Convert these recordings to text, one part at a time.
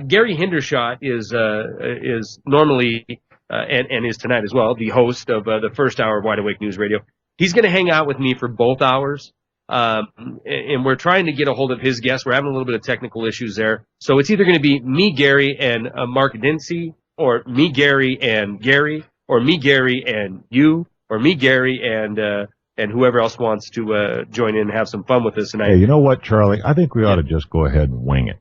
Gary Hindershot is normally and is tonight as well the host of the first hour of Wide Awake News Radio. He's going to hang out with me for both hours, and we're trying to get a hold of his guests. We're having a little bit of technical issues there, so it's either going to be me, Gary, and Mark Dancy, or me, Gary, and Gary, or me, Gary, and you, or me, Gary, and whoever else wants to join in and have some fun with us tonight. Hey, you know what, Charlie? I think we ought to just go ahead and wing it.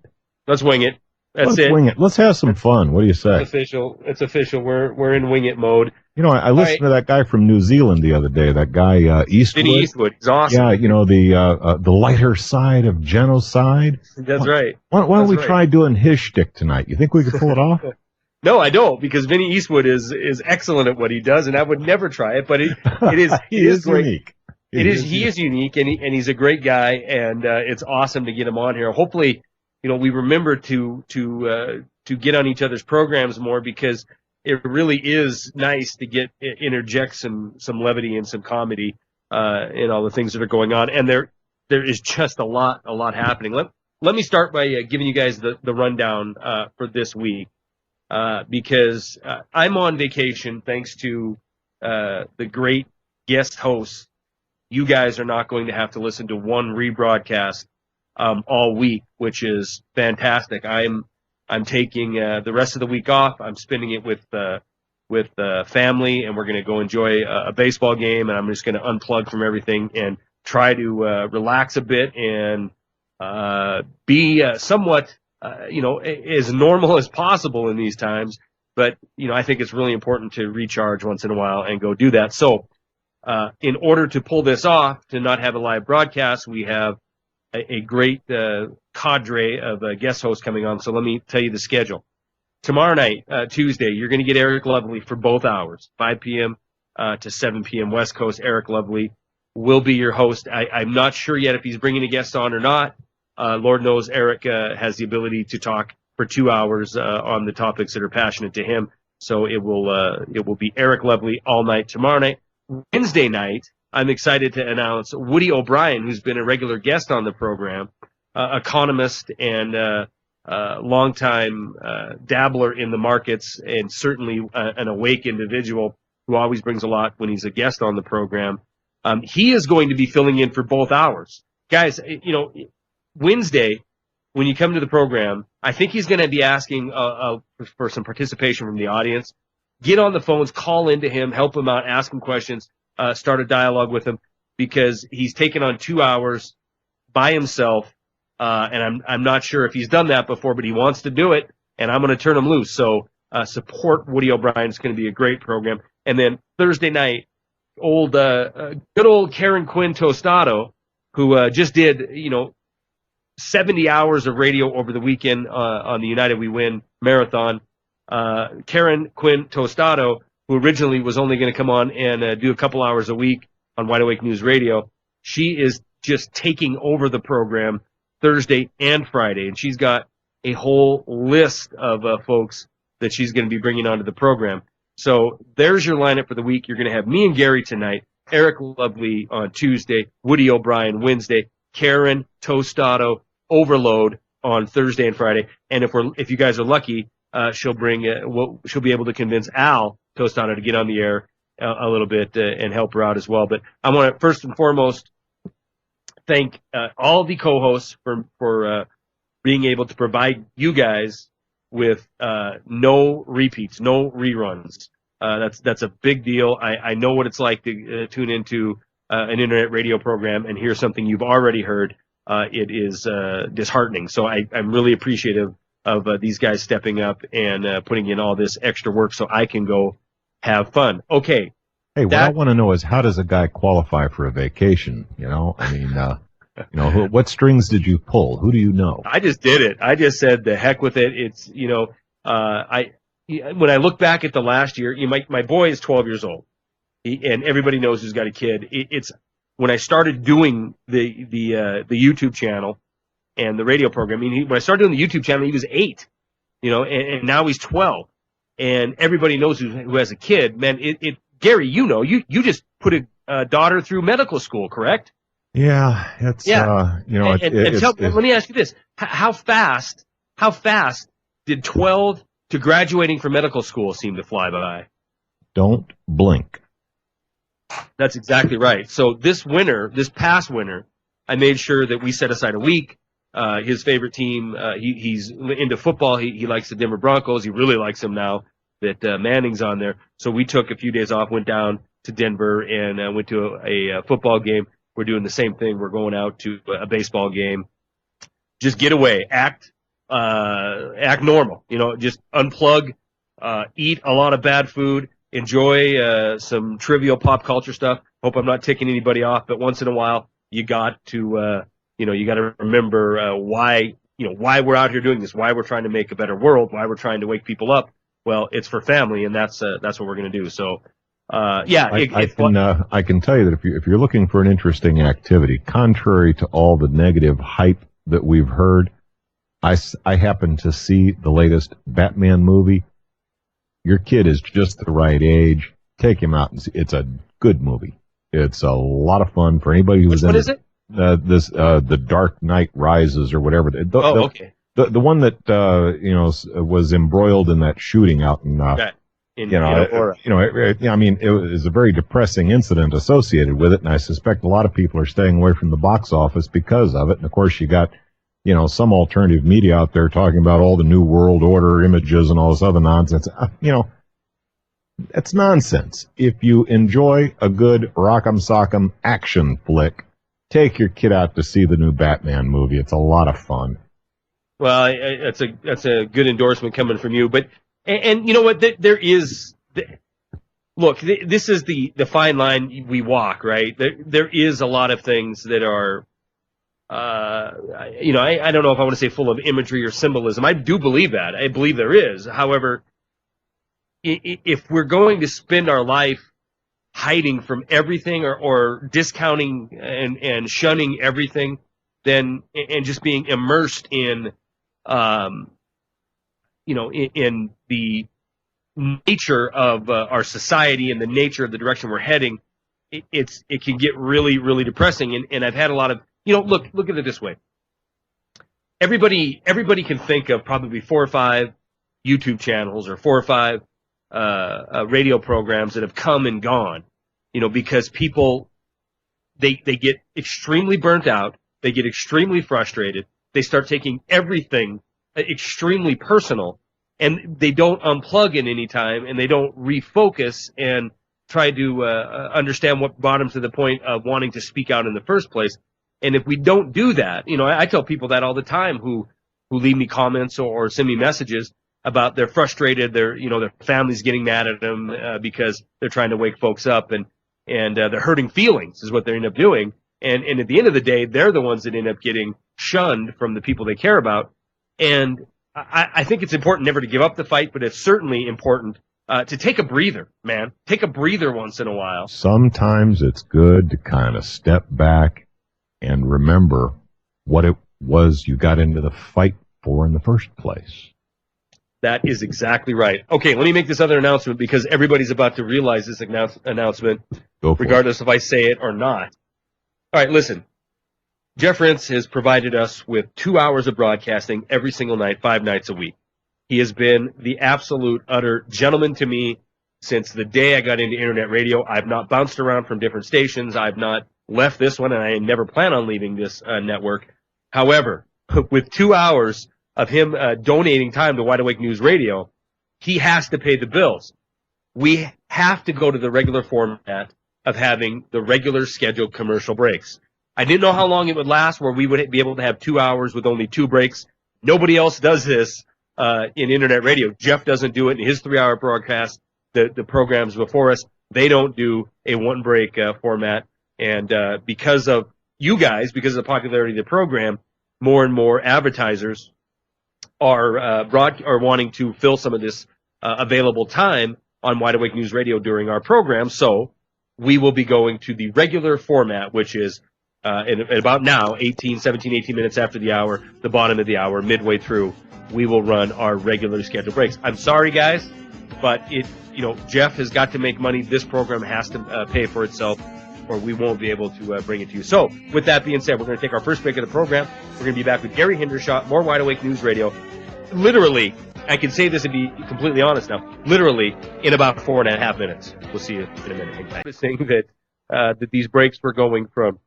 Let's wing it. Let's wing it. Let's have some fun. What do you say? It's official. It's official. We're in wing it mode. You know, I listened to that guy from New Zealand the other day. That guy Eastwood. Vinny Eastwood. He's awesome. Yeah, you know, the lighter side of genocide. That's right. Why don't we try doing his shtick tonight? You think we could pull it off? No, I don't, because Vinny Eastwood is excellent at what he does, and I would never try it. But it is he is great. Unique. He is unique, and he's a great guy, and it's awesome to get him on here. Hopefully, you know, we remember to get on each other's programs more, because it really is nice to interject some levity and some comedy in all the things that are going on, and there is just a lot happening. Let me start by giving you guys the rundown for this week, because I'm on vacation thanks to the great guest hosts. You guys are not going to have to listen to one rebroadcast all week, which is fantastic. I'm taking the rest of the week off. I'm spending it with family, and we're going to go enjoy a baseball game, and I'm just going to unplug from everything and try to relax a bit and be somewhat, as normal as possible in these times. But, I think it's really important to recharge once in a while and go do that. So in order to pull this off, to not have a live broadcast, we have a great cadre of guest hosts coming on. So let me tell you the schedule. Tomorrow night, Tuesday, you're going to get Eric Lovely for both hours, 5 p.m. To 7 p.m. West Coast. Eric Lovely will be your host. I'm not sure yet if he's bringing a guest on or not. Lord knows Eric has the ability to talk for 2 hours on the topics that are passionate to him. So it will be Eric Lovely all night tomorrow night. Wednesday night, I'm excited to announce Woody O'Brien, who's been a regular guest on the program, economist and longtime dabbler in the markets, and certainly an awake individual who always brings a lot when he's a guest on the program. He is going to be filling in for both hours. Guys, Wednesday, when you come to the program, I think he's going to be asking for some participation from the audience. Get on the phones, call into him, help him out, ask him questions, start a dialogue with him, because he's taken on 2 hours by himself, and I'm not sure if he's done that before, but he wants to do it, and I'm going to turn him loose. So support Woody O'Brien. It's going to be a great program. And then Thursday night, good old Karen Quinn Tostado, who just did 70 hours of radio over the weekend on the United We Win marathon. Karen Quinn Tostado, who originally was only going to come on and do a couple hours a week on Wide Awake News Radio, she is just taking over the program Thursday and Friday, and she's got a whole list of folks that she's going to be bringing onto the program. So there's your lineup for the week. You're going to have me and Gary tonight, Eric Lovely on Tuesday, Woody O'Brien Wednesday, Karen Tostado Overload on Thursday and Friday. And if you guys are lucky, she'll be able to convince Al Tostado to get on the air a little bit and help her out as well. But I want to first and foremost thank all the co-hosts for being able to provide you guys with no repeats, no reruns. That's a big deal. I know what it's like to tune into an internet radio program and hear something you've already heard. It is disheartening. So I'm really appreciative of these guys stepping up and putting in all this extra work so I can go have fun. Okay. Hey, what I want to know is, how does a guy qualify for a vacation? I mean, what strings did you pull? Who do you know? I just did it. I just said the heck with it. It's, when I look back at the last year, my boy is 12 years old, and everybody knows who's got a kid. It's when I started doing the YouTube channel and the radio program. When I started doing the YouTube channel, he was 8, and now he's 12, and everybody knows who has a kid. Man, Gary, you just put a daughter through medical school, correct? Yeah, it's let me ask you this: how fast did 12 to graduating from medical school seem to fly by? Don't blink. That's exactly right. So this past winter, I made sure that we set aside a week. His favorite team, he's into football. He likes the Denver Broncos. He really likes them now that Manning's on there. So we took a few days off, went down to Denver, and went to a football game. We're doing the same thing. We're going out to a baseball game. Just get away, act normal. Just unplug, eat a lot of bad food, enjoy some trivial pop culture stuff. Hope I'm not ticking anybody off, but once in a while, you got to remember why we're out here doing this, why we're trying to make a better world, why we're trying to wake people up. Well, it's for family, and that's what we're going to do. So, I can tell you that if you're looking for an interesting activity, contrary to all the negative hype that we've heard, I happened to see the latest Batman movie. Your kid is just the right age. Take him out and see. It's a good movie. It's a lot of fun for anybody who's Which one is it? The Dark Knight Rises or whatever. Okay. The one that was embroiled in that shooting out in I mean, it was a very depressing incident associated with it, and I suspect a lot of people are staying away from the box office because of it. And of course, you got some alternative media out there talking about all the New World Order images and all this other nonsense. That's nonsense. If you enjoy a good rock'em sock'em action flick, take your kid out to see the new Batman movie. It's a lot of fun. Well, that's a good endorsement coming from you. But and you know what? There is. Look, this is the fine line we walk, right? There is a lot of things that are, I don't know if I want to say full of imagery or symbolism. I do believe that. I believe there is. However, if we're going to spend our life hiding from everything or discounting and shunning everything, then and just being immersed in in the nature of our society and the nature of the direction we're heading, it can get really, really depressing. And I've had a lot of, look at it this way. Everybody can think of probably 4 or 5 YouTube channels or 4 or 5 radio programs that have come and gone, because people, they get extremely burnt out. They get extremely frustrated. They start taking everything extremely personal, and they don't unplug in any time, and they don't refocus and try to understand what brought them to the point of wanting to speak out in the first place. And if we don't do that, I tell people that all the time who leave me comments or send me messages about they're frustrated, their family's getting mad at them because they're trying to wake folks up, and they're hurting feelings is what they end up doing. And at the end of the day, they're the ones that end up getting shunned from the people they care about. And I think it's important never to give up the fight, but it's certainly important to take a breather, man. Take a breather once in a while. Sometimes it's good to kind of step back and remember what it was you got into the fight for in the first place. That is exactly right. Okay, let me make this other announcement because everybody's about to realize this announcement, regardless if I say it or not. All right, listen. Jeff Rintz has provided us with 2 hours of broadcasting every single night, 5 nights a week. He has been the absolute, utter gentleman to me since the day I got into internet radio. I've not bounced around from different stations. I've not left this one, and I never plan on leaving this network. However, with 2 hours of him donating time to Wide Awake News Radio, he has to pay the bills. We have to go to the regular format of having the regular scheduled commercial breaks. I didn't know how long it would last where we would be able to have 2 hours with only 2 breaks. Nobody else does this in internet radio. Jeff doesn't do it in his 3-hour broadcast. The programs before us, they don't do a 1-break format. And because of you guys, because of the popularity of the program, more and more advertisers are wanting to fill some of this available time on Wide Awake News Radio during our program. So we will be going to the regular format, which is at about now, 17, 18 minutes after the hour, the bottom of the hour, midway through, we will run our regular scheduled breaks. I'm sorry, guys, but Jeff has got to make money. This program has to pay for itself, or we won't be able to bring it to you. So, with that being said, we're going to take our first break of the program. We're going to be back with Gary Hendershot, more Wide Awake News Radio, literally I can say this and be completely honest now. Literally, in about 4.5 minutes. We'll see you in a minute. I was saying that these breaks were going from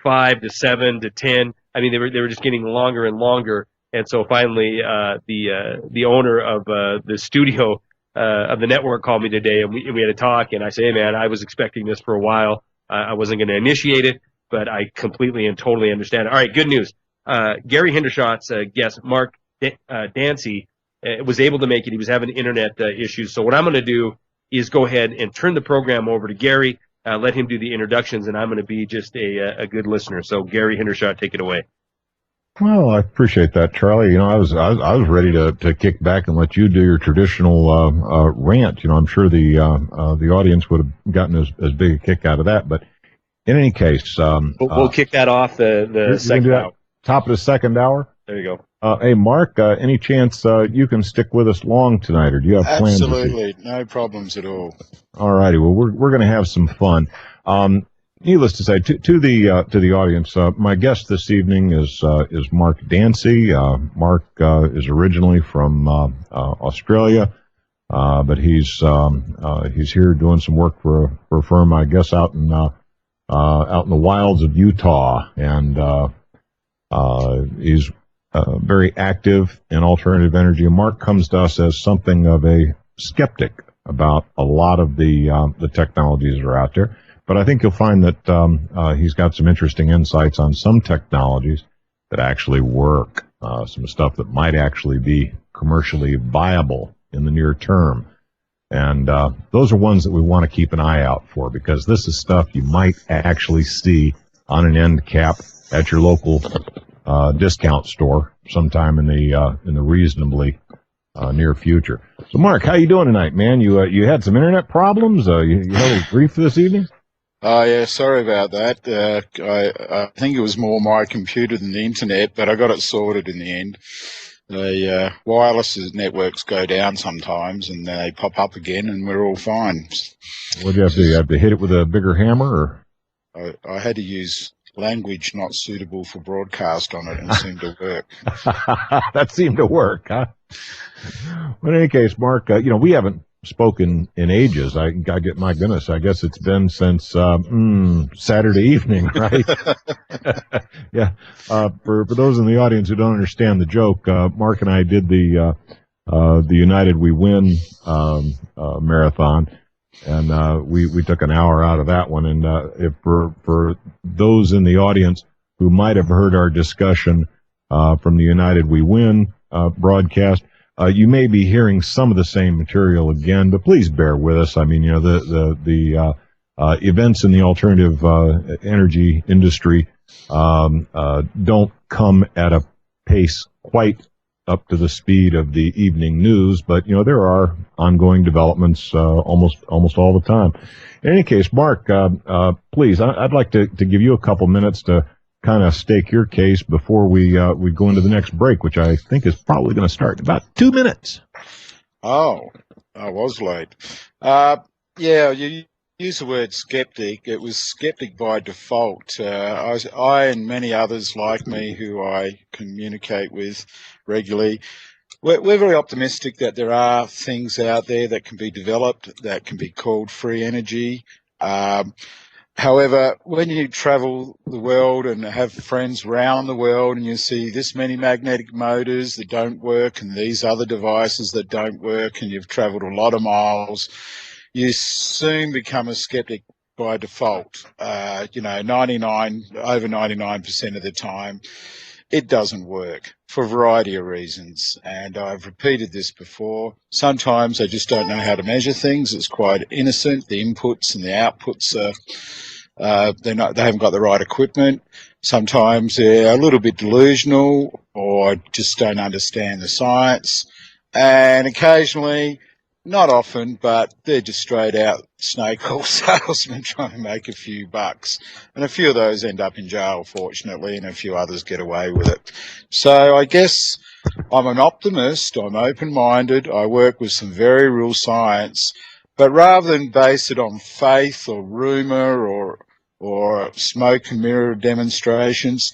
5 to 7 to 10. I mean, they were just getting longer and longer. And so finally, the owner of the studio of the network called me today, and we had a talk. And I say, hey man, I was expecting this for a while. I wasn't going to initiate it, but I completely and totally understand. All right, good news. Gary Hendershot's guest, Mark Dancy, was able to make it. He was having internet issues. So what I'm going to do is go ahead and turn the program over to Gary, let him do the introductions, and I'm going to be just a good listener. So Gary Hendershot, take it away. Well, I appreciate that, Charlie. You know, I was ready to kick back and let you do your traditional rant. You know, I'm sure the audience would have gotten as big a kick out of that. But in any case, we'll kick that off the second hour. Top of the second hour. There you go. Hey, Mark, any chance you can stick with us long tonight, or do you have plans? Absolutely, no problems at all. All righty. Well, we're going to have some fun. Needless to say, to the audience, my guest this evening is Mark Dancy. Mark is originally from Australia, but he's here doing some work for a firm, I guess, out in the wilds of Utah, and he's very active in alternative energy. And Mark comes to us as something of a skeptic about a lot of the technologies that are out there. But I think you'll find that he's got some interesting insights on some technologies that actually work, some stuff that might actually be commercially viable in the near term. And those are ones that we want to keep an eye out for, because this is stuff you might actually see on an end cap at your local discount store sometime in the reasonably near future. So, Mark, how you doing tonight, man? You had some internet problems? You had a grief this evening? Oh, yeah, sorry about that. I think it was more my computer than the internet, but I got it sorted in the end. The wireless networks go down sometimes, and they pop up again, and we're all fine. What do you have to do? You have to hit it with a bigger hammer, or? I had to use language not suitable for broadcast on it, and it seemed to work. That seemed to work, huh? Well, in any case, Mark, we haven't spoken in ages. My goodness, I guess it's been since Saturday evening, right? Yeah. For those in the audience who don't understand the joke, Mark and I did the United We Win marathon, and we took an hour out of that one. And if for those in the audience who might have heard our discussion from the United We Win broadcast, you may be hearing some of the same material again, but please bear with us. I mean, the events in the alternative energy industry don't come at a pace quite up to the speed of the evening news, but there are ongoing developments almost all the time. In any case, Mark, please, I'd like to give you a couple minutes to kind of stake your case before we go into the next break, which I think is probably going to start in about 2 minutes. Oh, I was late. Yeah, you use the word skeptic. It was skeptic by default. I and many others like me who I communicate with regularly, we're very optimistic that there are things out there that can be developed that can be called free energy. However, when you travel the world and have friends around the world and you see this many magnetic motors that don't work and these other devices that don't work, and you've traveled a lot of miles, you soon become a skeptic by default. Over 99% of the time, it doesn't work for a variety of reasons. And I've repeated this before. Sometimes they just don't know how to measure things. It's quite innocent. The inputs and the outputs they haven't got the right equipment. Sometimes they're a little bit delusional or just don't understand the science. And occasionally, not often, but they're just straight out snake oil salesmen trying to make a few bucks. And a few of those end up in jail, fortunately, and a few others get away with it. So I guess I'm an optimist. I'm open-minded. I work with some very real science. But rather than base it on faith or rumor or smoke and mirror demonstrations,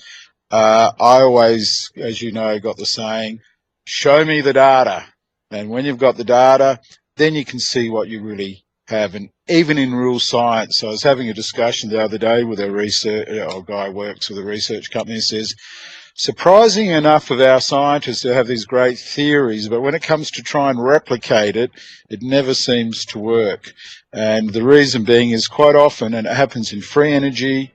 I always, as you know, got the saying, show me the data. And when you've got the data, then you can see what you really have. And even in real science, I was having a discussion the other day with a guy who works with a research company, and says, surprising enough of our scientists to have these great theories, but when it comes to try and replicate it, it never seems to work. And the reason being is quite often, and it happens in free energy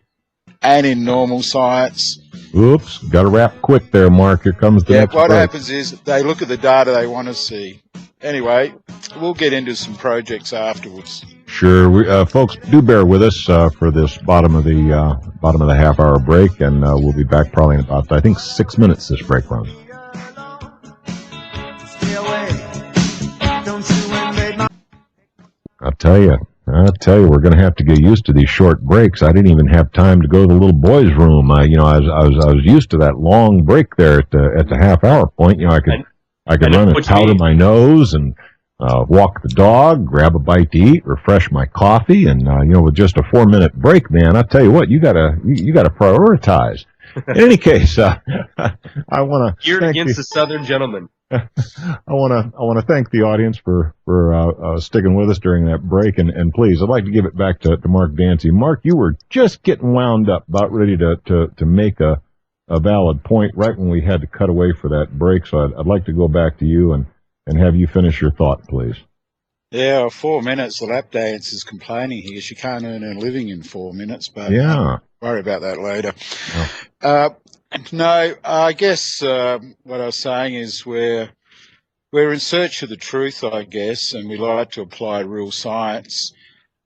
and in normal science. Oops, got to wrap quick there, Mark. Here comes the next what break. happens is they look at the data they want to see. Anyway, we'll get into some projects afterwards. Sure, folks, do bear with us for this bottom of the half-hour break, and we'll be back probably in about, I think, 6 minutes. This break runs. I'll tell you, we're going to have to get used to these short breaks. I didn't even have time to go to the little boys' room. I was used to that long break there at the half-hour point. I could run and powder my nose and walk the dog, grab a bite to eat, refresh my coffee, and with just a 4-minute break, man, I tell you what, you gotta prioritize. In any case, I want to geared against the Southern gentleman. I want to thank the audience for sticking with us during that break, and please, I'd like to give it back to Mark Dancy. Mark, you were just getting wound up, about ready to make a valid point right when we had to cut away for that break. So I'd like to go back to you and have you finish your thought, please. Yeah, 4 minutes. The lap dance is complaining here. She can't earn her living in 4 minutes, but yeah, worry about that later. Oh. No, I guess what I was saying is we're in search of the truth, I guess, and we like to apply real science.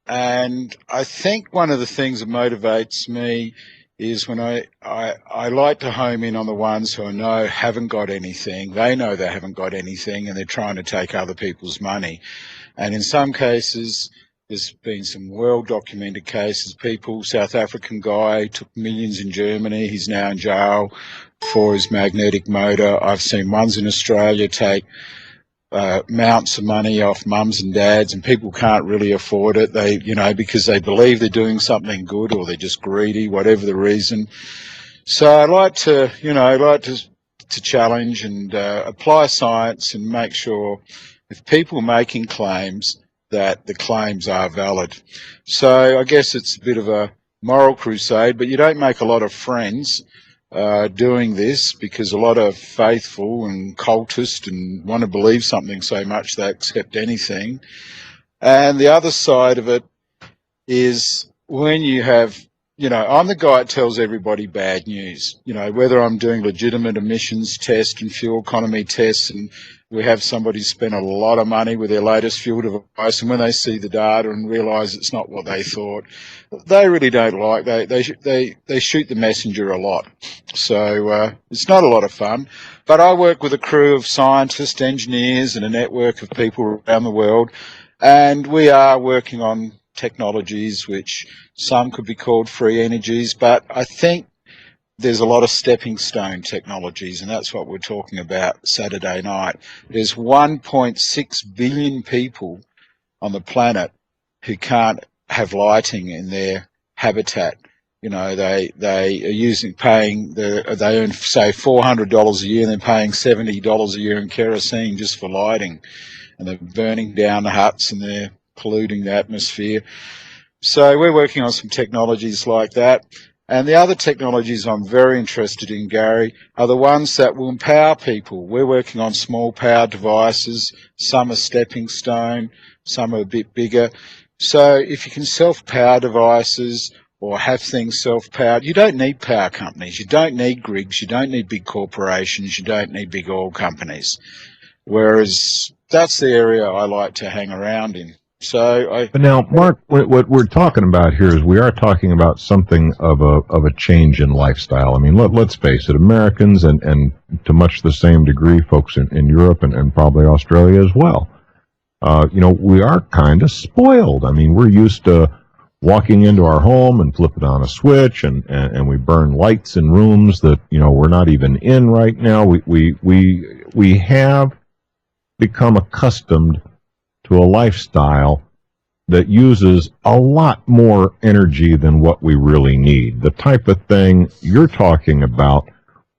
And I think one of the things that motivates me is when I like to home in on the ones who I know haven't got anything. They know they haven't got anything, and they're trying to take other people's money. And in some cases, there's been some well-documented cases. South African guy took millions in Germany. He's now in jail for his magnetic motor. I've seen ones in Australia take amounts of money off mums and dads, and people can't really afford it. They, because they believe they're doing something good, or they're just greedy, whatever the reason. So I like to challenge and apply science and make sure if people are making claims that the claims are valid. So I guess it's a bit of a moral crusade, but you don't make a lot of friends doing this, because a lot of faithful and cultists and want to believe something so much they accept anything. And the other side of it is when you have, I'm the guy that tells everybody bad news, whether I'm doing legitimate emissions tests and fuel economy tests, and we have somebody spend a lot of money with their latest fuel device, and when they see the data and realise it's not what they thought, they really don't like. They shoot the messenger a lot. So it's not a lot of fun. But I work with a crew of scientists, engineers, and a network of people around the world, and we are working on technologies which some could be called free energies, but I think there's a lot of stepping stone technologies, and that's what we're talking about Saturday night. There's 1.6 billion people on the planet who can't have lighting in their habitat. They are they earn, say, $400 a year, and they're paying $70 a year in kerosene just for lighting, and they're burning down the huts and they're polluting the atmosphere. So we're working on some technologies like that. And the other technologies I'm very interested in, Gary, are the ones that will empower people. We're working on small power devices. Some are stepping stone, some are a bit bigger. So if you can self-power devices or have things self-powered, you don't need power companies. You don't need grids. You don't need big corporations. You don't need big oil companies. Whereas that's the area I like to hang around in. But now, Mark, what we're talking about here is we are talking about something of a change in lifestyle. I mean, let's face it, Americans and to much the same degree, folks in Europe and probably Australia as well. We are kind of spoiled. I mean, we're used to walking into our home and flipping on a switch, and we burn lights in rooms that we're not even in right now. We have become accustomed to a lifestyle that uses a lot more energy than what we really need. The type of thing you're talking about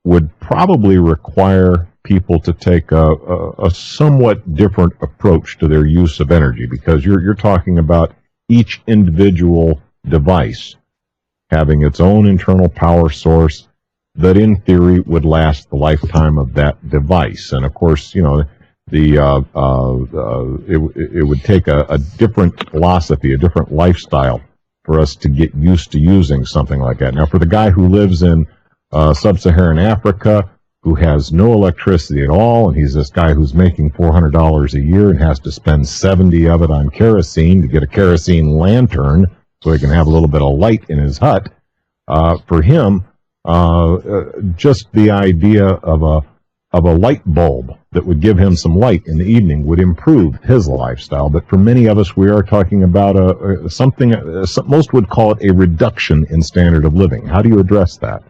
would probably require people to take a somewhat different approach to their use of energy, because you're talking about each individual device having its own internal power source that in theory would last the lifetime of that device. And of course, it would take a different philosophy, a different lifestyle for us to get used to using something like that. Now, for the guy who lives in sub-Saharan Africa, who has no electricity at all, and he's this guy who's making $400 a year and has to spend 70 of it on kerosene to get a kerosene lantern so he can have a little bit of light in his hut. For him, just the idea of a light bulb that would give him some light in the evening would improve his lifestyle. But for many of us, we are talking about something, most would call it a reduction in standard of living. How do you address that?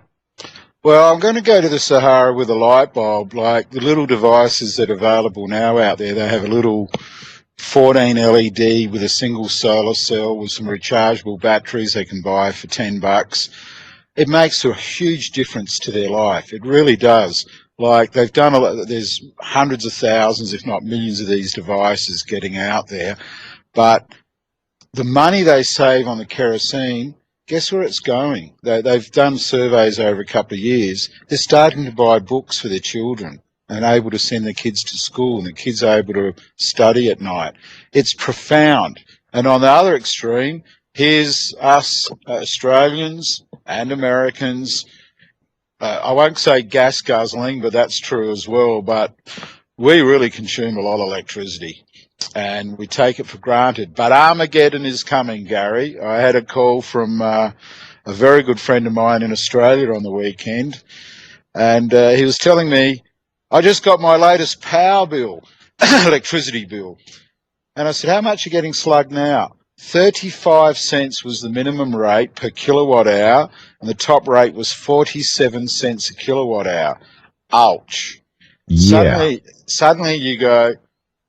Well, I'm going to go to the Sahara with a light bulb, like the little devices that are available now out there. They have a little 14 LED with a single solar cell with some rechargeable batteries they can buy for $10. It makes a huge difference to their life. It really does. Like, they've done there's hundreds of thousands, if not millions of these devices getting out there. But the money they save on the kerosene, guess where it's going? They've done surveys over a couple of years. They're starting to buy books for their children and able to send their kids to school, and the kids are able to study at night. It's profound. And on the other extreme, here's us Australians and Americans. I won't say gas guzzling, but that's true as well. But we really consume a lot of electricity, and we take it for granted. But Armageddon is coming, Gary. I had a call from a very good friend of mine in Australia on the weekend, and he was telling me, I just got my latest power bill, electricity bill. And I said, how much are you getting slugged now? 35 cents was the minimum rate per kilowatt hour, and the top rate was 47 cents a kilowatt hour. Ouch. Yeah. Suddenly you go,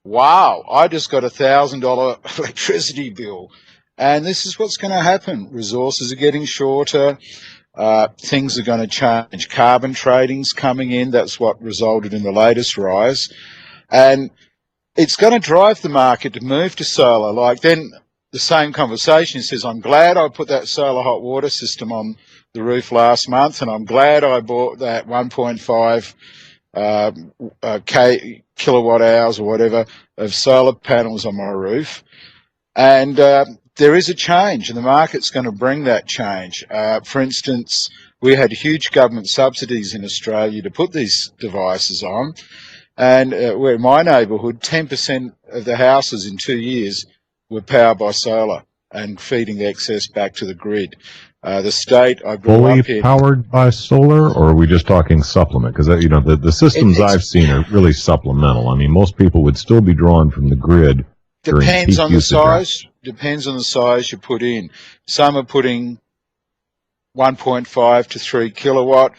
wow, I just got $1,000 electricity bill. And this is what's going to happen. Resources are getting shorter. Things are going to change. Carbon trading's coming in. That's what resulted in the latest rise. And it's going to drive the market to move to solar. Like, then the same conversation says, I'm glad I put that solar hot water system on the roof last month, and I'm glad I bought that 1.5 kilowatt hours or whatever of solar panels on my roof. And there is a change, and the market's going to bring that change. For instance, we had huge government subsidies in Australia to put these devices on, and in my neighbourhood, 10% of the houses in 2 years were powered by solar and feeding the excess back to the grid. The state I grew up in... Fully powered by solar, or are we just talking supplement? Because, the systems I've seen are really supplemental. I mean, most people would still be drawn from the grid. Depends on the size. Depends on the size you put in. Some are putting 1.5 to 3 kilowatt.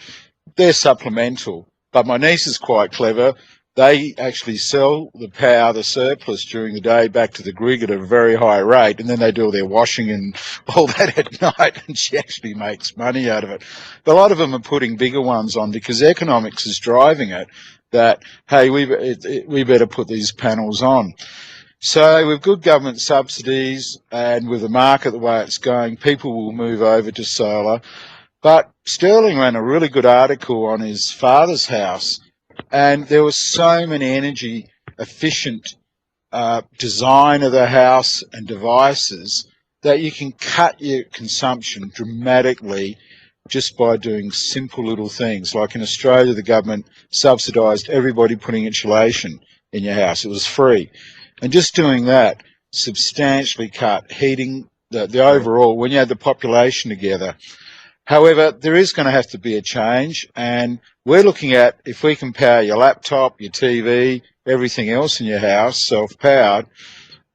They're supplemental. But my niece is quite clever. They actually sell the power, the surplus during the day back to the grid at a very high rate, and then they do all their washing and all that at night, and she actually makes money out of it. But a lot of them are putting bigger ones on because economics is driving it, that, hey, we better put these panels on. So with good government subsidies and with the market the way it's going, people will move over to solar. But Sterling ran a really good article on his father's house, and there was so many energy efficient design of the house and devices that you can cut your consumption dramatically just by doing simple little things. Like in Australia, the government subsidised everybody putting insulation in your house. It was free. And just doing that substantially cut heating, the overall, when you add the population together. However, there is going to have to be a change, and we're looking at if we can power your laptop, your TV, everything else in your house, self-powered.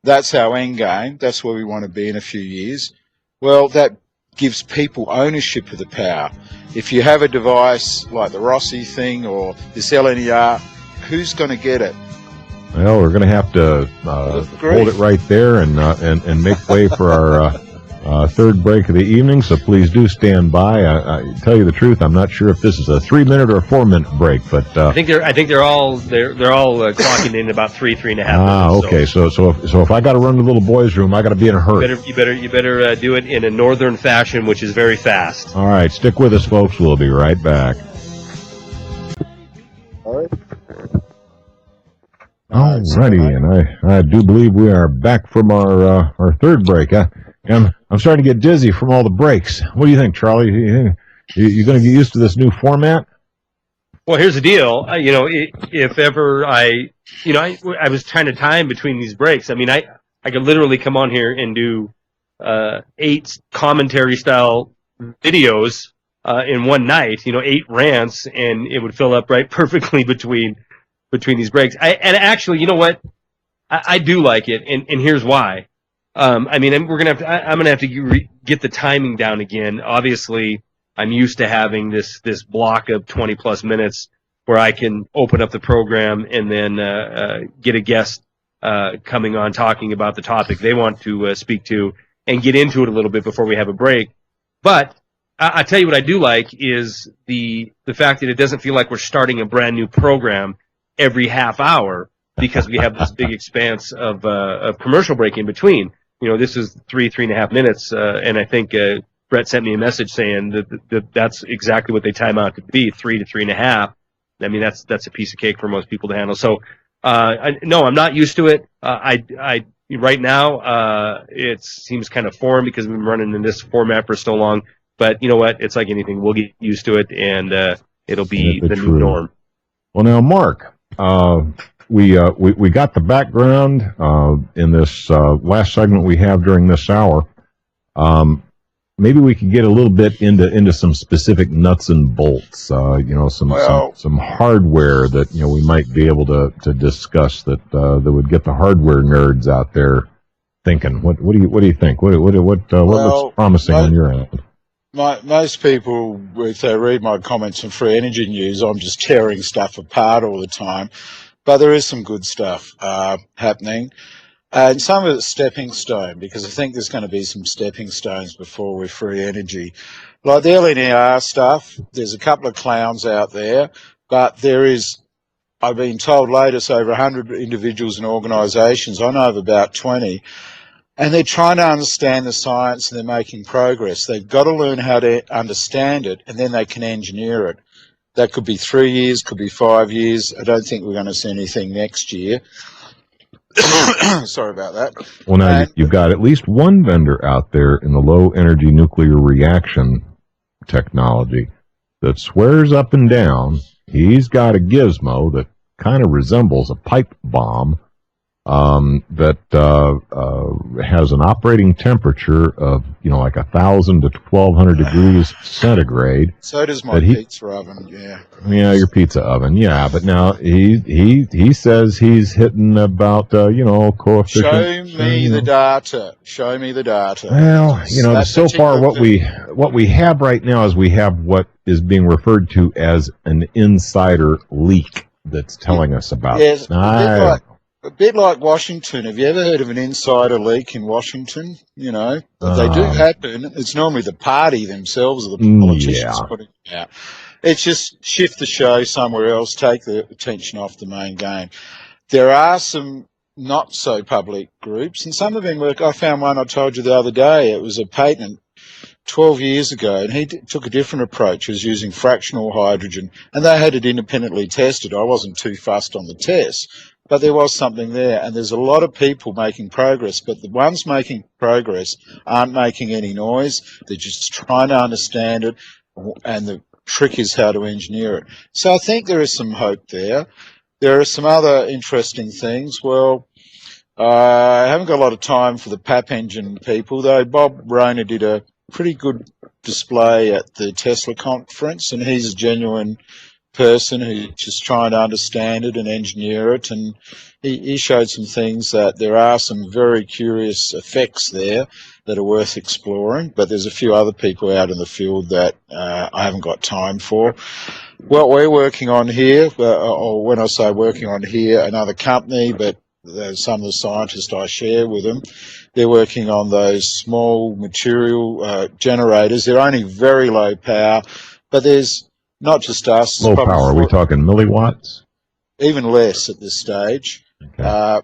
That's our end game. That's where we want to be in a few years. Well, that gives people ownership of the power. If you have a device like the Rossi thing or this LNER, who's going to get it? Well, we're going to have to hold it right there and make way for Third break of the evening, so please do stand by. I tell you the truth, I'm not sure if this is a 3-minute or a 4-minute break, but I think they're all clocking in about 3.5 minutes. Okay. So if I got to run to the little boys' room, I got to be in a hurry. You better do it in a northern fashion, which is very fast. All right, stick with us, folks. We'll be right back. All righty, and I do believe we are back from our third break. I'm starting to get dizzy from all the breaks. What do you think, Charlie? You going to get used to this new format? Well, here's the deal. If ever I was trying to time between these breaks. I mean, I could literally come on here and do 8 commentary style videos in one night. 8 rants, and it would fill up right perfectly between these breaks. And actually, you know what? I do like it, and here's why. I'm gonna have to get the timing down again. Obviously, I'm used to having this block of 20 plus minutes where I can open up the program and then get a guest coming on talking about the topic they want to speak to and get into it a little bit before we have a break. But I tell you what I do like is the fact that it doesn't feel like we're starting a brand new program every half hour because we have this big expanse of commercial break in between. This is 3.5 minutes, and I think Brett sent me a message saying that's exactly what they time out to be, 3 to 3.5. I mean, that's a piece of cake for most people to handle. So, no, I'm not used to it. Right now, it seems kind of foreign because we've been running in this format for so long. But you know what? It's like anything. We'll get used to it, and it'll be the new norm. Well, now, Mark, we got the background in this last segment we have during this hour. Maybe we could get a little bit into some specific nuts and bolts. Some hardware that we might be able to discuss that would get the hardware nerds out there thinking. What do you think? What looks promising on your end? Most people, if they read my comments on Free Energy News, I'm just tearing stuff apart all the time. But there is some good stuff happening. And some of it's stepping stone, because I think there's going to be some stepping stones before we're free energy. Like the LNER stuff, there's a couple of clowns out there, but there is, I've been told latest, over 100 individuals and organisations. I know of about 20. And they're trying to understand the science and they're making progress. They've got to learn how to understand it, and then they can engineer it. That could be 3 years, could be 5 years. I don't think we're going to see anything next year. Sorry about that. Well, now you've got at least one vendor out there in the low-energy nuclear reaction technology that swears up and down he's got a gizmo that kind of resembles a pipe bomb that has an operating temperature of, like 1,000 to 1,200 degrees centigrade. So does my pizza oven, yeah. Yeah, your pizza oven, yeah. But now he says he's hitting about, coefficient. Show me the data. Show me the data. Well, so far what we have right now is we have what is being referred to as an insider leak that's telling us about it. A bit like Washington. Have you ever heard of an insider leak in Washington? They do happen. It's normally the party themselves or the politicians putting it out. It's just shift the show somewhere else, take the attention off the main game. There are some not so public groups, and some of them work. I found one I told you the other day. It was a patent 12 years ago, and he took a different approach. He was using fractional hydrogen, and they had it independently tested. I wasn't too fussed on the test. But there was something there, and there's a lot of people making progress, but the ones making progress aren't making any noise. They're just trying to understand it, and the trick is how to engineer it. So I think there is some hope there. There are some other interesting things. Well, I haven't got a lot of time for the PAP engine people, though. Bob Rayner did a pretty good display at the Tesla conference, and he's a genuine person who's just trying to understand it and engineer it, and he showed some things that there are some very curious effects there that are worth exploring, but there's a few other people out in the field that I haven't got time for. What we're working on here, or when I say working on here, another company, but some of the scientists I share with them, they're working on those small material generators. They're only very low power, but there's not just us. Low power, are we talking milliwatts? Even less at this stage. Okay.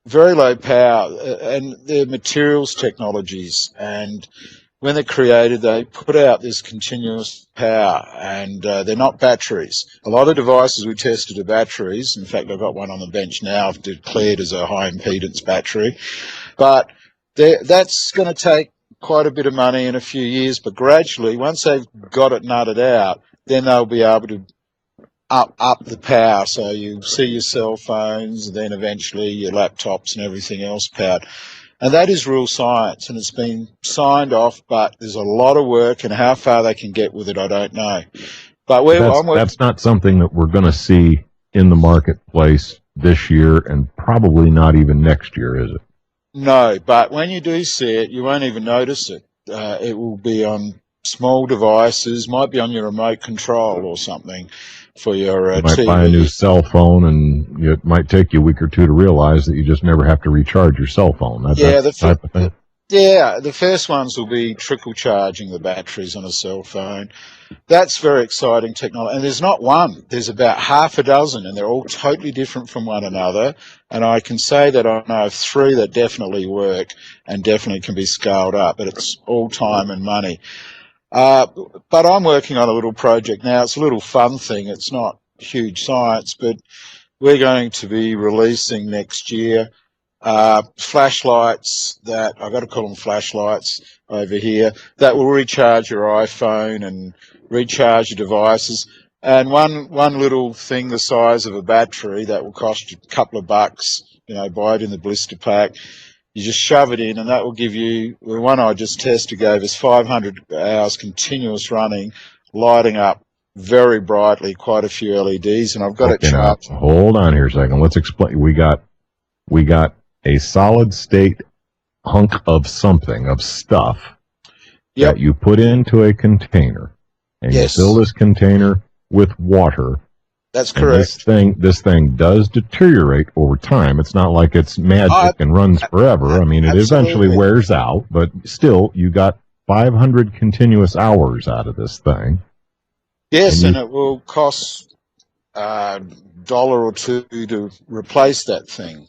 Very low power, and they're materials technologies, and when they're created, they put out this continuous power, and they're not batteries. A lot of devices we tested are batteries. In fact, I've got one on the bench now, I've declared as a high impedance battery. But that's going to take quite a bit of money in a few years, but gradually, once they've got it nutted out, then they'll be able to up the power. So you see your cell phones, and then eventually your laptops and everything else powered. And that is real science, and it's been signed off, but there's a lot of work, and how far they can get with it, I don't know. But that's not something that we're going to see in the marketplace this year, and probably not even next year, is it? No, but when you do see it, you won't even notice it. It will be on small devices, might be on your remote control or something for your you might TV. buy a new cell phone, and it might take you a week or two to realize that you just never have to recharge your cell phone. That type of thing. Yeah, the first ones will be trickle charging the batteries on a cell phone. That's very exciting technology. And there's not one. There's about half a dozen, and they're all totally different from one another. And I can say that I know of 3 that definitely work and definitely can be scaled up, but it's all time and money. But I'm working on a little project now. It's a little fun thing. It's not huge science, but we're going to be releasing next year flashlights that, I've got to call them flashlights over here, that will recharge your iPhone and recharge your devices. And one little thing the size of a battery that will cost you a couple of bucks, buy it in the blister pack. You just shove it in, and that will give you, the one I just tested gave us 500 hours continuous running, lighting up very brightly, quite a few LEDs, and I've got it charged. Now, hold on here a second. Let's explain. We got a solid state hunk of something, of stuff, that you put into a container, and you fill this container with water. That's correct. This thing does deteriorate over time. It's not like it's magic and runs forever. I mean, it eventually wears out, but still, you got 500 continuous hours out of this thing. Yes, and it will cost $1 or $2 to replace that thing.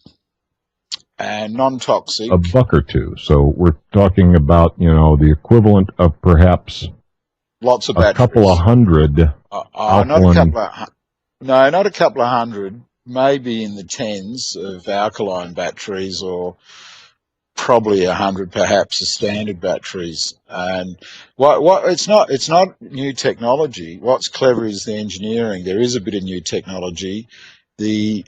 And non-toxic. $1 or $2. So we're talking about, the equivalent of perhaps lots of batteries. A couple of hundred. Not a couple of hundred, maybe in the tens of alkaline batteries, or probably 100 perhaps of standard batteries. And it's not new technology. What's clever is the engineering. There is a bit of new technology. The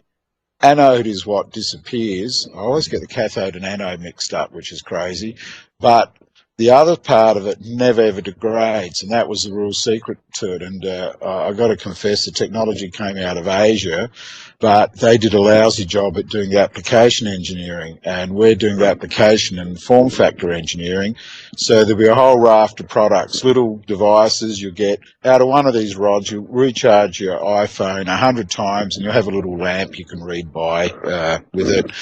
anode is what disappears. I always get the cathode and anode mixed up, which is crazy. But the other part of it never ever degrades, and that was the real secret to it. And I got to confess, the technology came out of Asia, but they did a lousy job at doing the application engineering, and we're doing the application and form factor engineering. So there'll be a whole raft of products, little devices you get out of one of these rods. You recharge your iPhone 100 times, and you'll have a little lamp you can read by with it.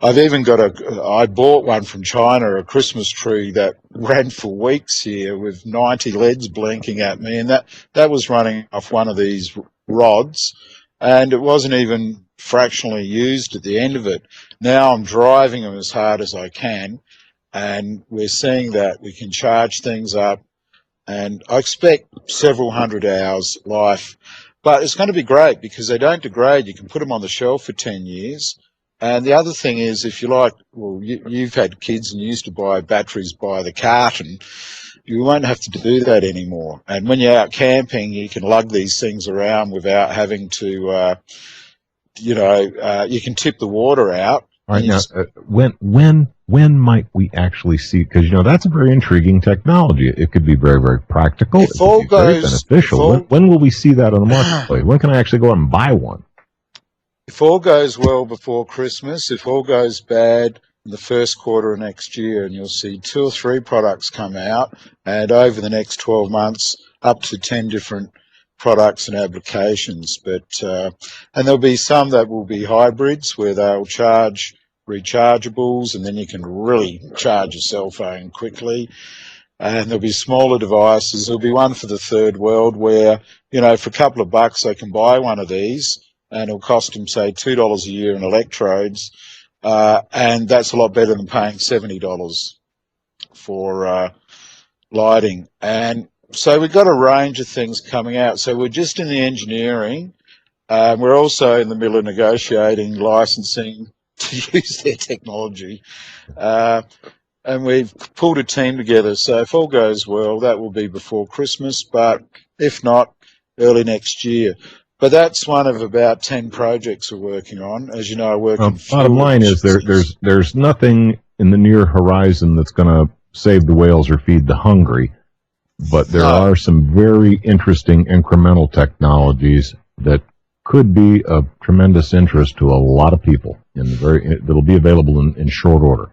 I've even got I bought one from China, a Christmas tree that ran for weeks here with 90 LEDs blinking at me, and that was running off one of these rods, and it wasn't even fractionally used at the end of it. Now I'm driving them as hard as I can, and we're seeing that we can charge things up, and I expect several hundred hours life. But it's going to be great because they don't degrade. You can put them on the shelf for 10 years. And the other thing is, if you like, you've had kids and you used to buy batteries by the carton, you won't have to do that anymore. And when you're out camping, you can lug these things around without having to, you can tip the water out. All right, now, when might we actually see? Because that's a very intriguing technology. It could be very, very practical. It could be very beneficial. When will we see that on the marketplace? When can I actually go out and buy one? If all goes well before Christmas, if all goes bad in the first quarter of next year, and you'll see 2 or 3 products come out, and over the next 12 months, up to 10 different products and applications. But and there'll be some that will be hybrids where they'll charge rechargeables, and then you can really charge your cell phone quickly. And there'll be smaller devices. There'll be one for the third world where, for a couple of bucks they can buy one of these, and it'll cost them, say, $2 a year in electrodes, and that's a lot better than paying $70 for lighting. And so we've got a range of things coming out. So we're just in the engineering. We're also in the middle of negotiating licensing to use their technology. And we've pulled a team together. So if all goes well, that will be before Christmas, but if not, early next year. But that's one of about 10 projects we're working on. As you know, I work in bottom line is there's nothing in the near horizon that's going to save the whales or feed the hungry, but there are some very interesting incremental technologies that could be of tremendous interest to a lot of people that'll be available in short order.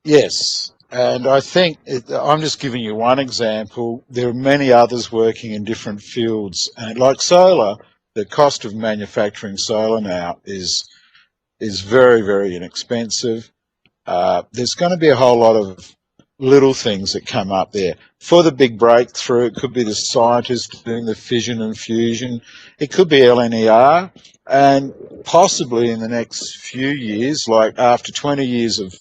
Yes, and I think I'm just giving you one example. There are many others working in different fields, and like solar, the cost of manufacturing solar now is very, very inexpensive. There's going to be a whole lot of little things that come up there. For the big breakthrough, it could be the scientists doing the fission and fusion. It could be LNER, and possibly in the next few years, like after 20 years of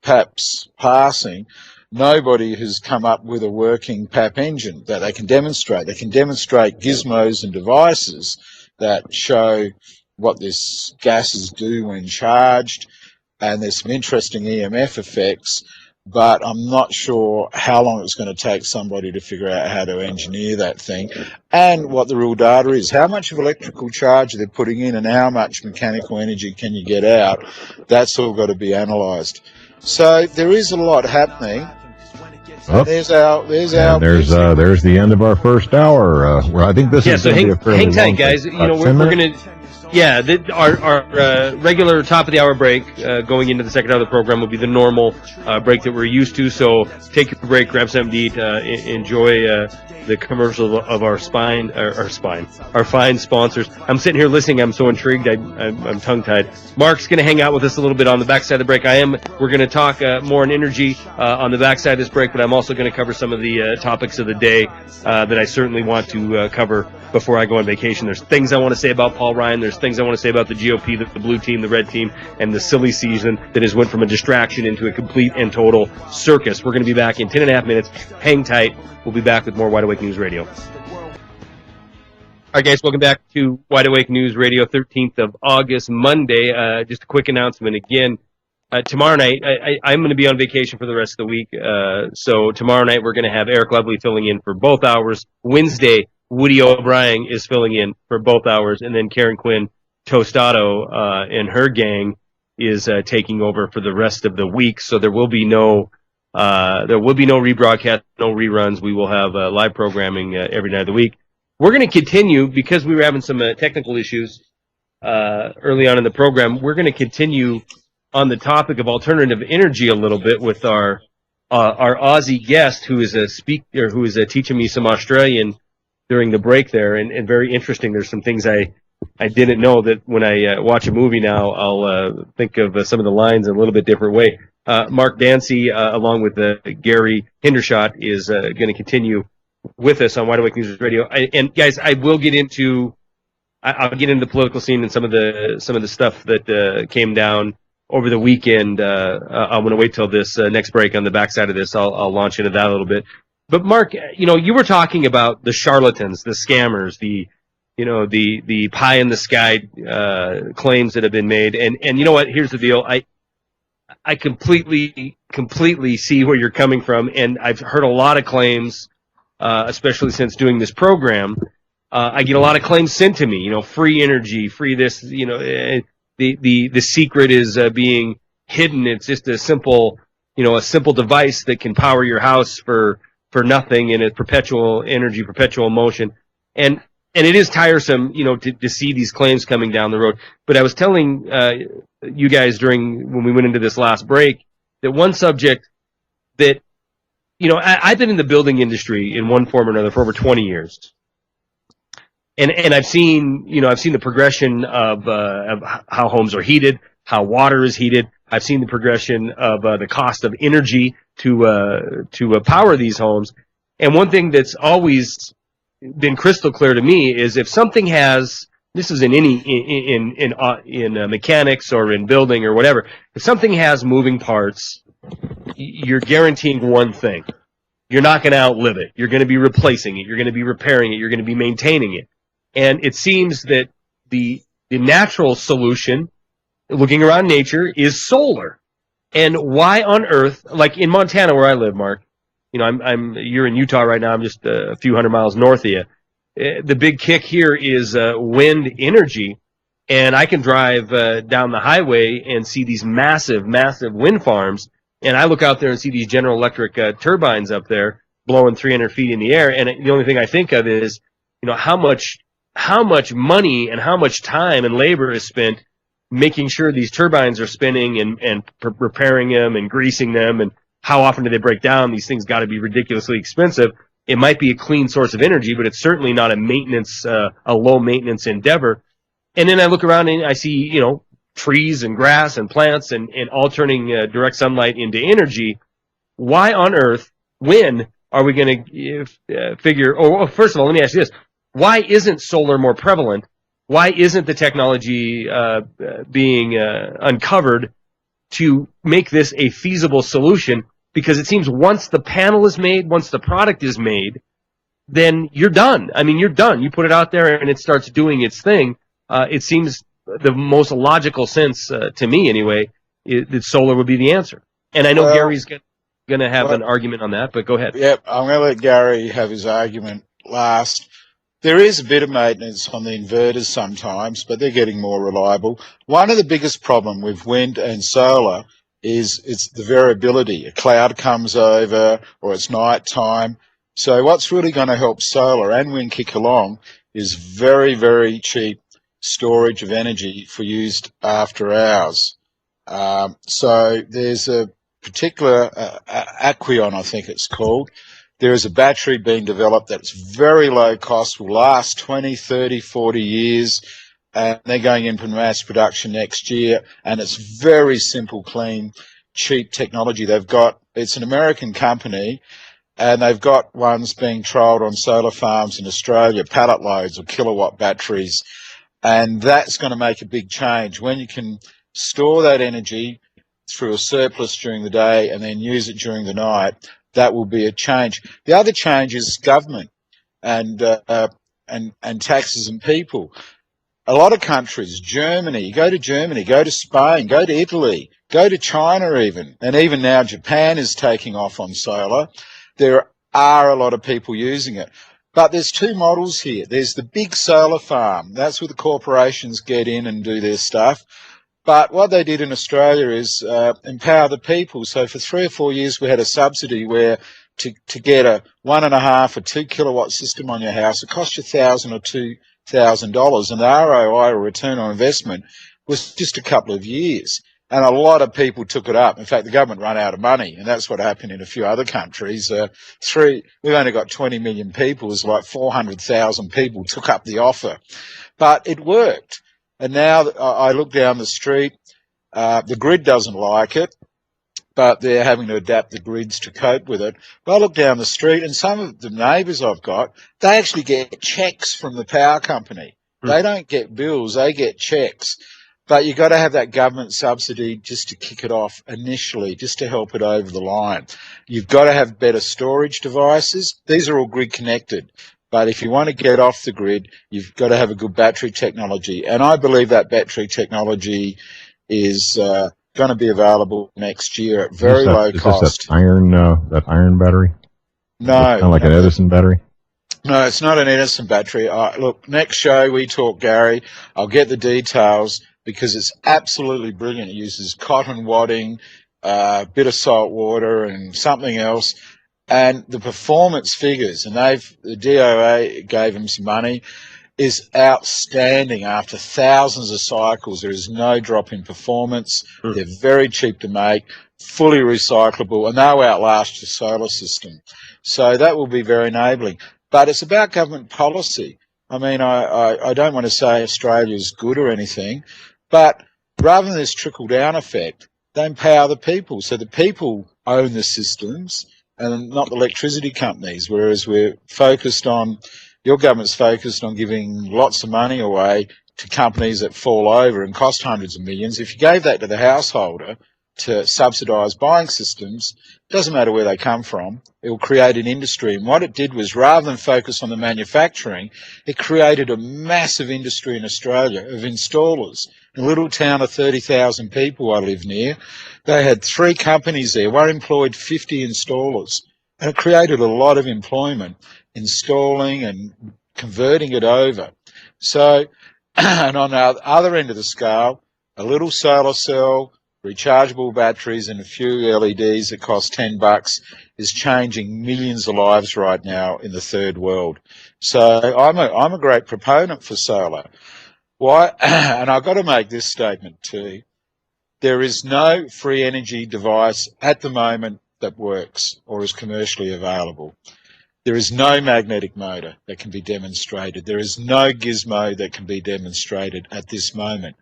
PAPs passing, nobody has come up with a working PAP engine that they can demonstrate. They can demonstrate gizmos and devices that show what this gases do when charged, and there's some interesting EMF effects, but I'm not sure how long it's going to take somebody to figure out how to engineer that thing and what the real data is. How much of electrical charge they're putting in and how much mechanical energy can you get out? That's all got to be analysed. So there is a lot happening. Oh. There's the end of our first hour. I think this is going to be a fairly hang tight, long guys. thing. We're going to. Yeah, our regular top of the hour break going into the second hour of the program will be the normal break that we're used to. So take your break, grab something to eat, enjoy the commercial of our fine sponsors. I'm sitting here listening. I'm so intrigued. I'm tongue-tied. Mark's going to hang out with us a little bit on the backside of the break. We're going to talk more on energy on the backside of this break, but I'm also going to cover some of the topics of the day that I certainly want to cover before I go on vacation. There's things I want to say about Paul Ryan. There's things I want to say about the GOP, the blue team, the red team, and the silly season that has went from a distraction into a complete and total circus. We're going to be back in 10.5 minutes. Hang tight. We'll be back with more Wide Awake News Radio. All right, guys, welcome back to Wide Awake News Radio, 13th of August, Monday. Just a quick announcement again. Tomorrow night, I'm going to be on vacation for the rest of the week. So tomorrow night, we're going to have Eric Lovely filling in for both hours. Wednesday, Woody O'Brien is filling in for both hours, and then Karen Quinn Tostado and her gang is taking over for the rest of the week. So there will be no rebroadcast, no reruns. We will have live programming every night of the week. We're going to continue because we were having some technical issues early on in the program. We're going to continue on the topic of alternative energy a little bit with our Aussie guest, who is a speaker, who is teaching me some Australian during the break there, and very interesting. There's some things I didn't know that when I watch a movie now, I'll think of some of the lines in a little bit different way. Mark Dancy, along with Gary Hindershot, is going to continue with us on Wide Awake News Radio. And guys, I'll get into the political scene and some of the stuff that came down over the weekend. I'm going to wait till this next break. On the backside of this, I'll launch into that a little bit. But Mark, you were talking about the charlatans, the scammers, the pie in the sky claims that have been made. And you know what? Here's the deal. I completely see where you're coming from, and I've heard a lot of claims, especially since doing this program. I get a lot of claims sent to me. Free energy, free this. The secret is being hidden. It's just a simple device that can power your house for nothing, and it's perpetual energy, perpetual motion, and it is tiresome, to see these claims coming down the road. But I was telling you guys when we went into this last break that one subject that, I've been in the building industry in one form or another for over 20 years, and I've seen the progression of how homes are heated. how water is heated. I've seen the progression of the cost of energy to power these homes. And one thing that's always been crystal clear to me is if something has, this is in any in mechanics or in building or whatever, if something has moving parts, you're guaranteeing one thing: you're not going to outlive it. You're going to be replacing it. You're going to be repairing it. You're going to be maintaining it. And it seems that the natural solution, looking around nature, is solar. And why on earth, like in Montana where I live, Mark, you know, you're in Utah right now. I'm just a few hundred miles north of you. The big kick here is wind energy, and I can drive down the highway and see these massive, massive wind farms. And I look out there and see these General Electric turbines up there blowing 300 feet in the air. And the only thing I think of is, you know, how much money and how much time and labor is spent making sure these turbines are spinning and repairing them and greasing them, and how often do they break down? These things got to be ridiculously expensive. It might be a clean source of energy, but it's certainly not a low maintenance endeavor. And then I look around and I see, you know, trees and grass and plants and all turning direct sunlight into energy. Why on earth, when are we going to figure, or first of all, let me ask you this. Why isn't solar more prevalent? Why isn't the technology being uncovered to make this a feasible solution? Because it seems once the panel is made, once the product is made, then you're done. I mean, you're done. You put it out there and it starts doing its thing. It seems the most logical sense, to me anyway, that solar would be the answer. And I know Gary's going to have an argument on that, but go ahead. Yep, I'm going to let Gary have his argument last. There is a bit of maintenance on the inverters sometimes, but they're getting more reliable. One of the biggest problems with wind and solar is it's the variability. A cloud comes over or it's night time. So what's really going to help solar and wind kick along is very, very cheap storage of energy for used after hours. So there's a particular Aquion, I think it's called. There is a battery being developed that's very low cost, will last 20, 30, 40 years, and they're going in for mass production next year, and it's very simple, clean, cheap technology. It's an American company, and they've got ones being trialled on solar farms in Australia, pallet loads of kilowatt batteries, and that's going to make a big change. When you can store that energy through a surplus during the day and then use it during the night, that will be a change. The other change is government and taxes and people. A lot of countries, Germany, go to Spain, go to Italy, go to China even, and even now Japan is taking off on solar. There are a lot of people using it. But there's two models here. There's the big solar farm. That's where the corporations get in and do their stuff. But what they did in Australia is empower the people. So for 3 or 4 years, we had a subsidy where to get a 1.5 or 2 kilowatt system on your house, it cost you $1,000 or $2,000, and the ROI, or return on investment, was just a couple of years. And a lot of people took it up. In fact, the government ran out of money, and that's what happened in a few other countries. We've only got 20 million people. It's like 400,000 people took up the offer. But it worked. And now I look down the street, the grid doesn't like it, but they're having to adapt the grids to cope with it. But I look down the street, and some of the neighbours I've got, they actually get checks from the power company. They don't get bills, they get checks. But you've got to have that government subsidy just to kick it off initially, just to help it over the line. You've got to have better storage devices. These are all grid connected. But if you want to get off the grid, you've got to have a good battery technology. And I believe that battery technology is going to be available next year at very low cost. Is this that iron battery? No. Kind of like an Edison battery? No, it's not an Edison battery. Look, next show we talk, Gary. I'll get the details because it's absolutely brilliant. It uses cotton wadding, a bit of salt water and something else. And the performance figures, and the DOA gave them some money, is outstanding. After thousands of cycles, there is no drop in performance. They're very cheap to make, fully recyclable, and they'll outlast your solar system. So that will be very enabling. But it's about government policy. I mean, I don't want to say Australia is good or anything, but rather than this trickle-down effect, they empower the people. So the people own the systems and not the electricity companies, whereas your government's focused on giving lots of money away to companies that fall over and cost hundreds of millions. If you gave that to the householder to subsidise buying systems, it doesn't matter where they come from, it will create an industry. And what it did was, rather than focus on the manufacturing, it created a massive industry in Australia of installers. In a little town of 30,000 people I live near, they had 3 companies there. One employed 50 installers. And it created a lot of employment, installing and converting it over. So, and on the other end of the scale, a little solar cell, rechargeable batteries and a few LEDs that cost $10 is changing millions of lives right now in the third world. So I'm a great proponent for solar. Why? And I've got to make this statement too. There is no free energy device at the moment that works or is commercially available. There is no magnetic motor that can be demonstrated. There is no gizmo that can be demonstrated at this moment.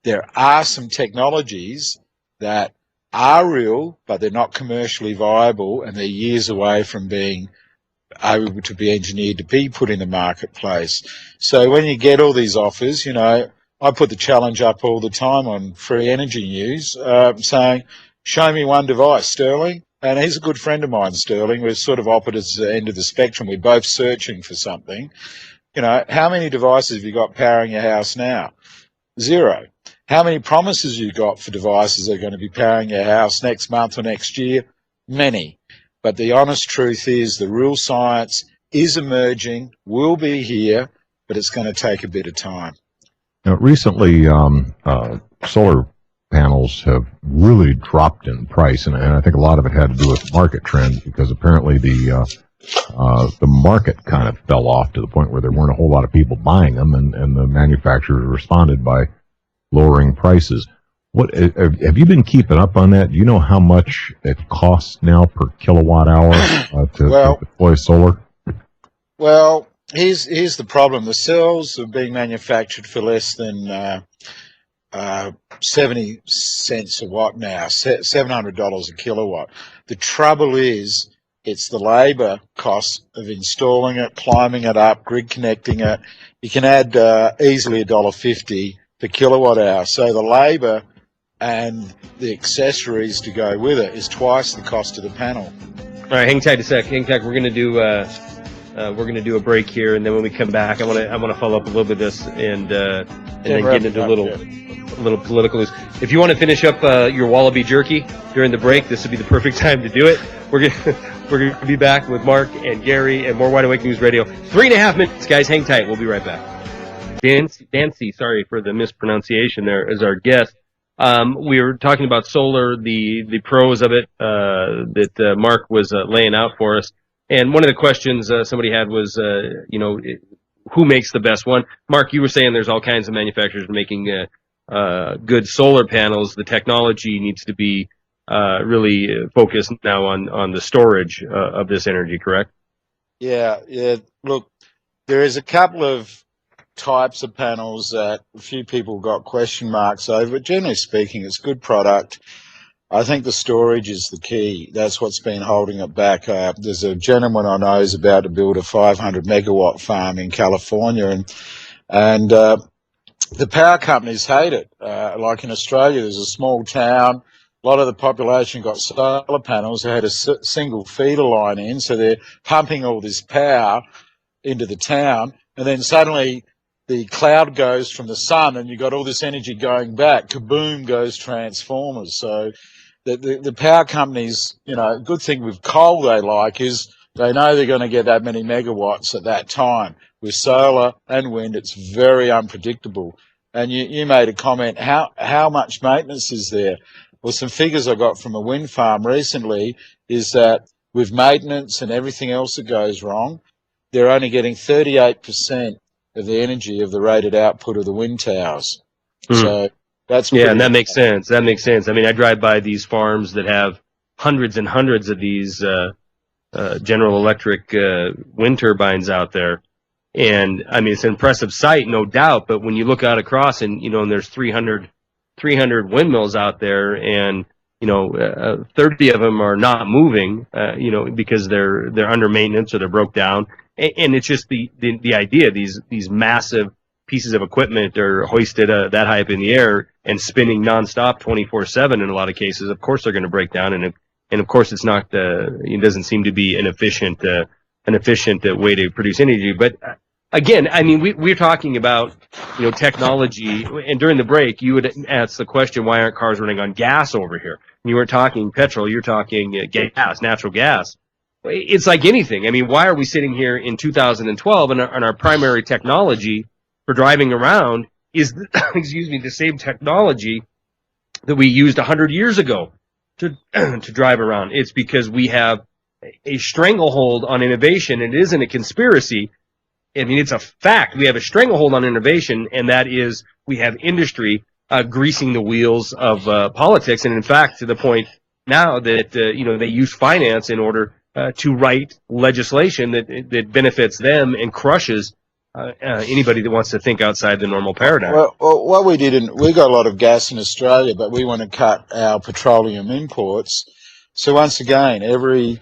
There are some technologies that are real, but they're not commercially viable, and they're years away from being able to be engineered to be put in the marketplace. So when you get all these offers, I put the challenge up all the time on Free Energy News, saying, show me one device, Sterling. And he's a good friend of mine, Sterling. We're sort of opposite end of the spectrum. We're both searching for something. How many devices have you got powering your house now? 0. How many promises you got for devices that are going to be powering your house next month or next year? Many. But the honest truth is the real science is emerging, will be here, but it's going to take a bit of time. Now, recently, solar panels have really dropped in price, and I think a lot of it had to do with market trends, because apparently the market kind of fell off to the point where there weren't a whole lot of people buying them, and the manufacturers responded by lowering prices. What have you been keeping up on that? Do you know how much it costs now per kilowatt hour to deploy solar? Well, here's the problem. The cells are being manufactured for less than 70 cents a watt now, $700 a kilowatt. The trouble is, it's the labour cost of installing it, climbing it up, grid connecting it. You can add easily $1.50 per kilowatt hour. So the labour and the accessories to go with it is twice the cost of the panel. All right, hang tight a sec. Hang tight. We're going to do a break here, and then when we come back, I want to follow up a little bit of this and then get into a little political news. If you want to finish up your wallaby jerky during the break, this would be the perfect time to do it. We're going to be back with Mark and Gary and more Wide Awake News Radio. 3.5 minutes, guys. Hang tight. We'll be right back. Dancy, sorry for the mispronunciation there, is our guest. We were talking about solar, the pros of it that Mark was laying out for us. And one of the questions somebody had was, who makes the best one? Mark, you were saying there's all kinds of manufacturers making good solar panels. The technology needs to be really focused now on the storage of this energy, correct? Yeah. Look, there is a couple of types of panels that a few people got question marks over, but generally speaking, it's good product. I think the storage is the key. That's what's been holding it back. There's a gentleman I know is about to build a 500 megawatt farm in California, and the power companies hate it. Like in Australia, there's a small town. A lot of the population got solar panels. They had a single feeder line in, so they're pumping all this power into the town, and then suddenly the cloud goes from the sun and you've got all this energy going back. Kaboom goes transformers. So the power companies, good thing with coal they like is they know they're going to get that many megawatts at that time. With solar and wind, it's very unpredictable. And you made a comment, how much maintenance is there? Well, some figures I got from a wind farm recently is that with maintenance and everything else that goes wrong, they're only getting 38% of the energy of the rated output of the wind towers. So that's and that makes sense. That makes sense. I mean, I drive by these farms that have hundreds and hundreds of these General Electric wind turbines out there, and I mean it's an impressive sight, no doubt. But when you look out across and and there's 300 300 windmills out there, and 30 of them are not moving, because they're under maintenance or they're broke down. And it's just the idea, these massive pieces of equipment are hoisted that high up in the air and spinning nonstop 24/7 in a lot of cases. Of course they're going to break down, and of course it doesn't seem to be an efficient way to produce energy. But again, I mean, we're talking about technology, and during the break you would ask the question, why aren't cars running on gas over here? And you weren't talking petrol, you're talking gas, natural gas. It's like anything. I mean, why are we sitting here in 2012 and our primary technology for driving around is the same technology that we used 100 years ago to drive around? It's because we have a stranglehold on innovation. It isn't a conspiracy. I mean, it's a fact. We have a stranglehold on innovation, and that is we have industry greasing the wheels of politics. And in fact, to the point now that they use finance in order to write legislation that benefits them and crushes anybody that wants to think outside the normal paradigm. Well, what we got a lot of gas in Australia, but we want to cut our petroleum imports. So once again, every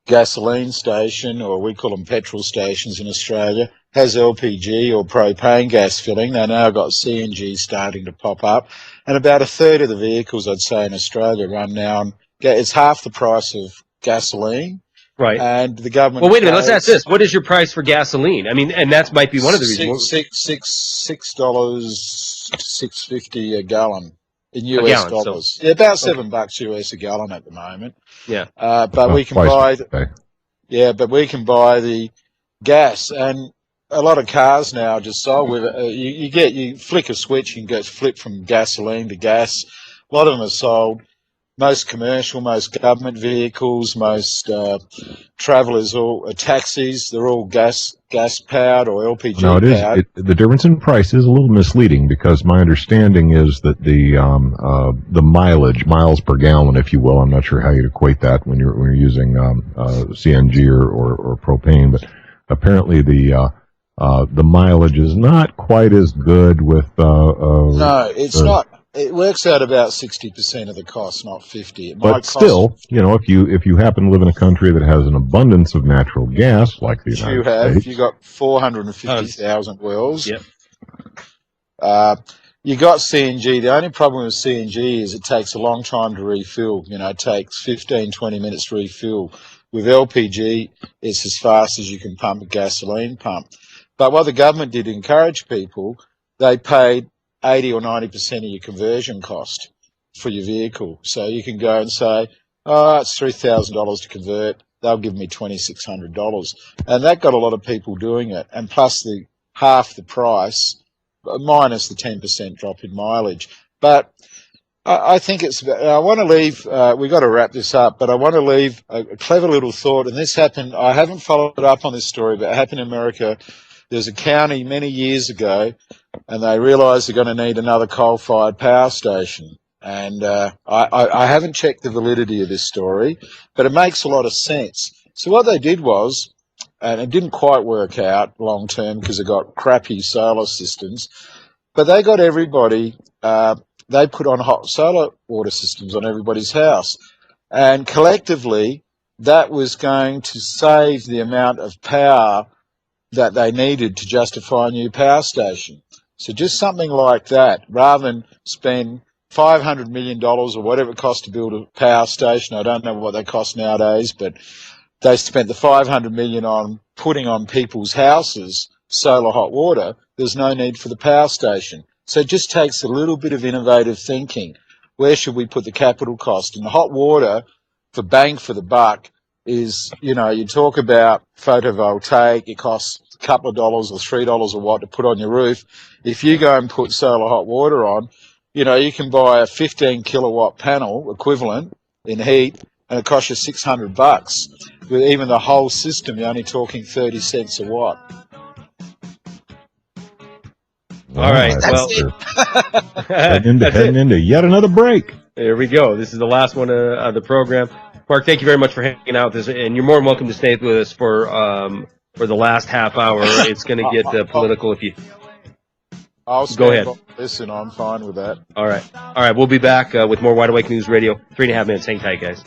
gasoline station, or we call them petrol stations in Australia, has LPG or propane gas filling. They now got CNG starting to pop up. And about a third of the vehicles, I'd say, in Australia run now on, it's half the price of gasoline. Right. And the government. Well, wait a minute. Let's ask this. What is your price for gasoline? I mean, and that might be one of the reasons. $6.50 a gallon in US dollars. So, about $7 US a gallon at the moment. Yeah. But we can buy. But we can buy the gas, and a lot of cars now are just sold with it. You flick a switch and get flipped from gasoline to gas. A lot of them are sold. Most commercial, most government vehicles, most travellers, all taxis, they're all gas powered or LPG powered. The difference in price is a little misleading, because my understanding is that the miles per gallon, if you will, I'm not sure how you'd equate that when you're using CNG or propane, but apparently the mileage is not quite as good with. No, it's not. It works out about 60% of the cost, not 50%. But still, if you happen to live in a country that has an abundance of natural gas, like the United States, you got 450,000 wells. Yep. You got CNG. The only problem with CNG is it takes a long time to refill. It takes 15, 20 minutes to refill. With LPG, it's as fast as you can pump a gasoline pump. But what the government did encourage people, they paid 80 or 90% of your conversion cost for your vehicle. So you can go and say, it's $3,000 to convert. They'll give me $2,600. And that got a lot of people doing it. And plus half the price, minus the 10% drop in mileage. But I think I want to leave, we've got to wrap this up, but I want to leave a clever little thought. And this happened, I haven't followed up on this story, but it happened in America. There's a county many years ago, and they realised they're going to need another coal-fired power station. And I haven't checked the validity of this story, but it makes a lot of sense. So what they did was, and it didn't quite work out long-term because it got crappy solar systems, but they got everybody, they put on hot solar water systems on everybody's house. And collectively, that was going to save the amount of power that they needed to justify a new power station. So just something like that, rather than spend $500 million or whatever it costs to build a power station. I don't know what they cost nowadays, but they spent the $500 million on putting on people's houses solar hot water. There's no need for the power station. So it just takes a little bit of innovative thinking. Where should we put the capital cost? And the hot water, for bang for the buck, is, you talk about photovoltaic, it costs a couple of dollars or $3 a watt to put on your roof. If you go and put solar hot water on, you can buy a 15 kilowatt panel equivalent in heat, and it costs you $600. With even the whole system, you're only talking 30 cents a watt. All right. Well, heading into yet another break. There we go. This is the last one of the program. Mark, thank you very much for hanging out with us, and you're more than welcome to stay with us for the last half hour. It's going to get political if you. I'll Go ahead. Listen, I'm fine with that. All right. We'll be back with more Wide Awake News Radio. 3.5 minutes. Hang tight, guys.